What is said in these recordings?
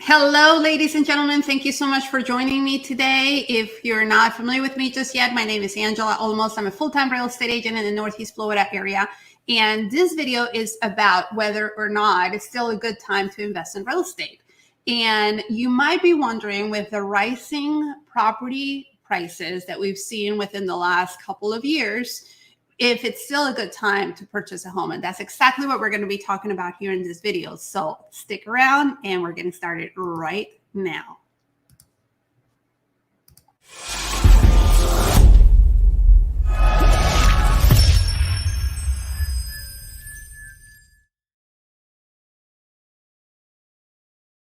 Hello, ladies and gentlemen. Thank you so much for joining me today. If you're not familiar with me just yet, my name is Angela Olmos. I'm a full-time real estate agent in the Northeast Florida area. And this video is about whether or not it's still a good time to invest in real estate. And you might be wondering, with the rising property prices that we've seen within the last couple of years, if it's still a good time to purchase a home. And that's exactly what we're going to be talking about here in this video. So stick around and we're getting started right now.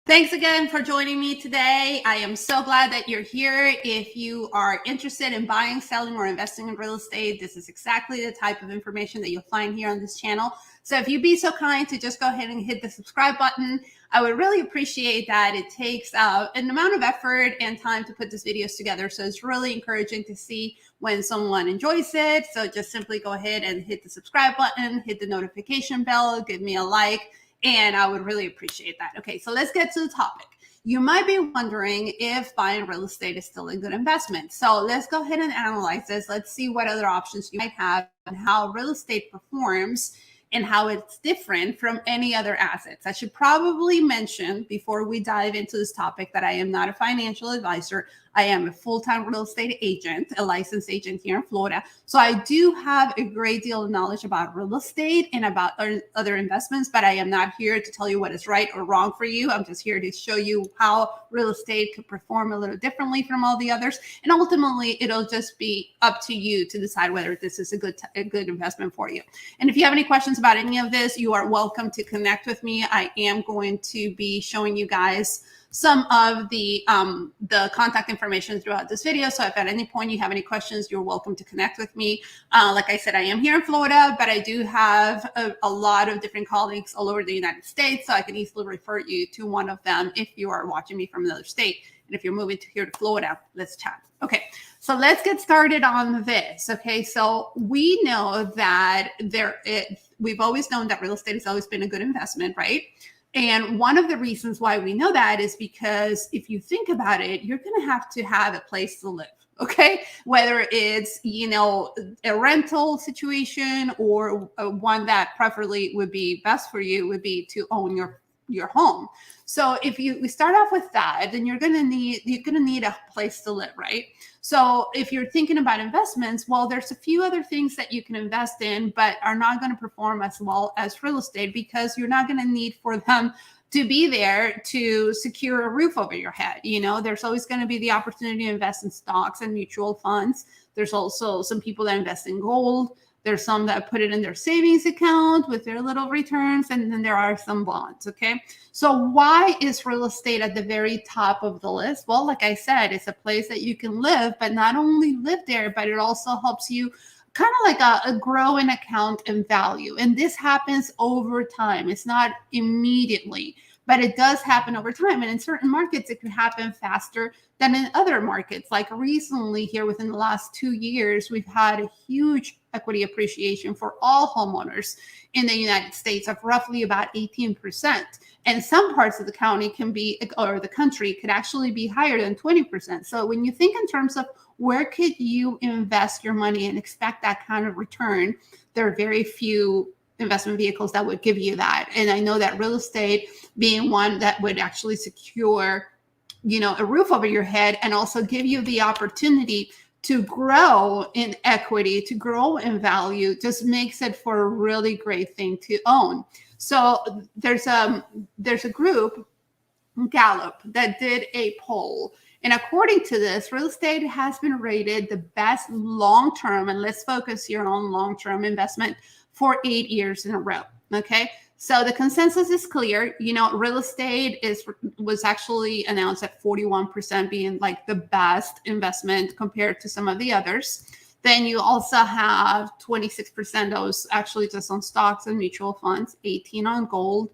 Thanks again for joining me today. I am so glad that you're here. If you are interested in buying, selling, or investing in real estate, this is exactly the type of information that you'll find here on this channel. So if you'd be so kind to just go ahead and hit the subscribe button, I would really appreciate that. It takes an amount of effort and time to put these videos together. So it's really encouraging to see when someone enjoys it. So just simply go ahead and hit the subscribe button, hit the notification bell, give me a like, and I would really appreciate that. Okay, so let's get to the topic. You might be wondering if buying real estate is still a good investment. So let's go ahead and analyze this. Let's see what other options you might have and how real estate performs and how it's different from any other assets. I should probably mention before we dive into this topic that I am not a financial advisor. I am a full-time real estate agent, a licensed agent here in Florida. So I do have a great deal of knowledge about real estate and about other investments, but I am not here to tell you what is right or wrong for you. I'm just here to show you how real estate could perform a little differently from all the others. And ultimately, it'll just be up to you to decide whether this is a good investment for you. And if you have any questions about any of this, you are welcome to connect with me. I am going to be showing you guys some of the contact information throughout this video. So if at any point you have any questions, you're welcome to connect with me. Like I said, I am here in Florida, but I do have a lot of different colleagues all over the United States. So I can easily refer you to one of them if you are watching me from another state. And if you're moving here to Florida, let's chat. Okay, so let's get started on this. Okay, so we know that we've always known that real estate has always been a good investment, right? And one of the reasons why we know that is because if you think about it, you're going to have a place to live. Okay, whether it's, a rental situation or one that preferably would be best for you would be to own your home. So if we start off with that, then you're going to need a place to live, right? So if you're thinking about investments, well, there's a few other things that you can invest in, but are not going to perform as well as real estate because you're not going to need for them to be there to secure a roof over your head. There's always going to be the opportunity to invest in stocks and mutual funds. There's also some people that invest in gold. There's some that put it in their savings account with their little returns, and then there are some bonds, okay? So why is real estate at the very top of the list? Well, like I said, it's a place that you can live, but not only live there, but it also helps you kind of like a grow an account in value. And this happens over time. It's not immediately, but it does happen over time. And in certain markets, it can happen faster than in other markets. Like recently here within the last 2 years, we've had a huge equity appreciation for all homeowners in the United States of roughly about 18%. And some parts of the country the country could actually be higher than 20%. So when you think in terms of where could you invest your money and expect that kind of return, there are very few investment vehicles that would give you that. And I know that real estate being one that would actually secure, a roof over your head and also give you the opportunity to grow in equity, to grow in value, just makes it for a really great thing to own. So there's a group, Gallup, that did a poll. And according to this, real estate has been rated the best long-term, and let's focus here on long-term investment, for 8 years in a row. Okay. So the consensus is clear. Real estate was actually announced at 41% being like the best investment compared to some of the others. Then you also have 26% that was actually just on stocks and mutual funds, 18 on gold,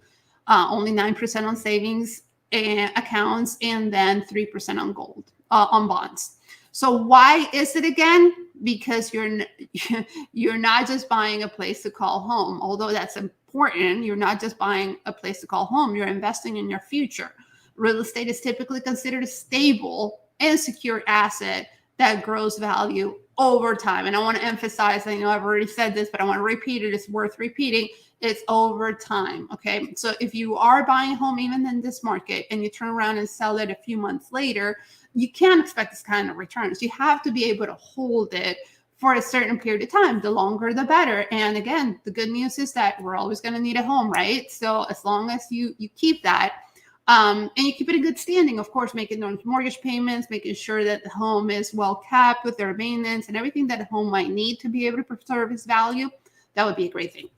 only 9% on savings and accounts, and then 3% on gold, on bonds. So why is it again? Because you're not just buying a place to call home, although that's important. You're not just buying a place to call home. You're investing in your future. real estate is typically considered a stable and secure asset that grows value over time. And I want to emphasize, I know I've already said this, but I want to repeat it. It's worth repeating. It's over time. Okay. So if you are buying a home, even in this market, and you turn around and sell it a few months later, you can't expect this kind of returns. You have to be able to hold it for a certain period of time. The longer, the better. And again, the good news is that we're always going to need a home, right? So as long as you keep that, and you keep it in good standing, of course, making those mortgage payments, making sure that the home is well kept with their maintenance and everything that a home might need to be able to preserve its value, that would be a great thing.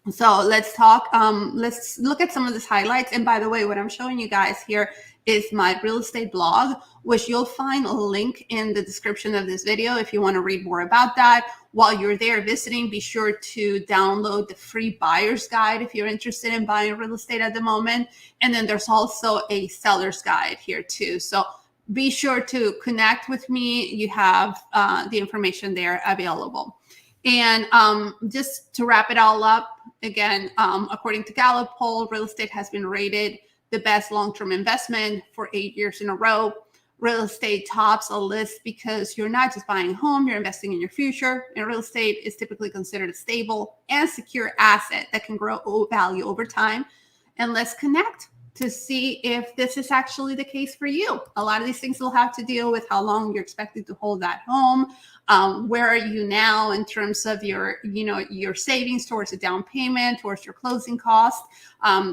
So let's talk, let's look at some of these highlights. And by the way, what I'm showing you guys here is my real estate blog, which you'll find a link in the description of this video if you want to read more about that. While you're there visiting, be sure to download the free buyer's guide if you're interested in buying real estate at the moment. And then there's also a seller's guide here too. So be sure to connect with me. You have the information there available. And just to wrap it all up, again, according to Gallup poll, real estate has been rated the best long-term investment for 8 years in a row. Real estate tops a list because you're not just buying a home, you're investing in your future. And real estate is typically considered a stable and secure asset that can grow value over time. And let's connect to see if this is actually the case for you. A lot of these things will have to deal with how long you're expected to hold that home. Where are you now in terms of your savings towards a down payment, towards your closing cost?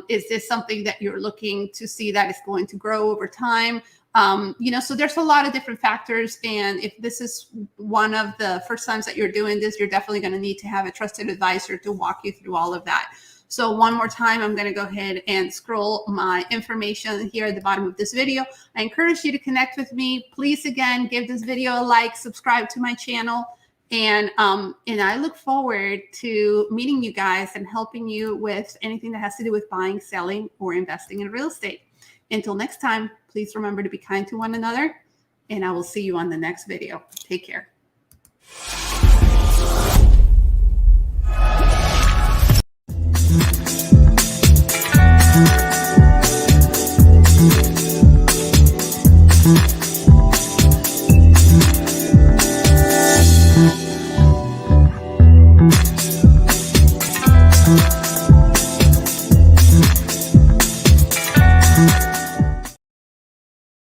Is this something that you're looking to see that is going to grow over time? So there's a lot of different factors. And if this is one of the first times that you're doing this, you're definitely going to need to have a trusted advisor to walk you through all of that. So one more time, I'm going to go ahead and scroll my information here at the bottom of this video. I encourage you to connect with me. Please, again, give this video a like, subscribe to my channel. And I look forward to meeting you guys and helping you with anything that has to do with buying, selling, or investing in real estate. Until next time, please remember to be kind to one another, and I will see you on the next video. Take care.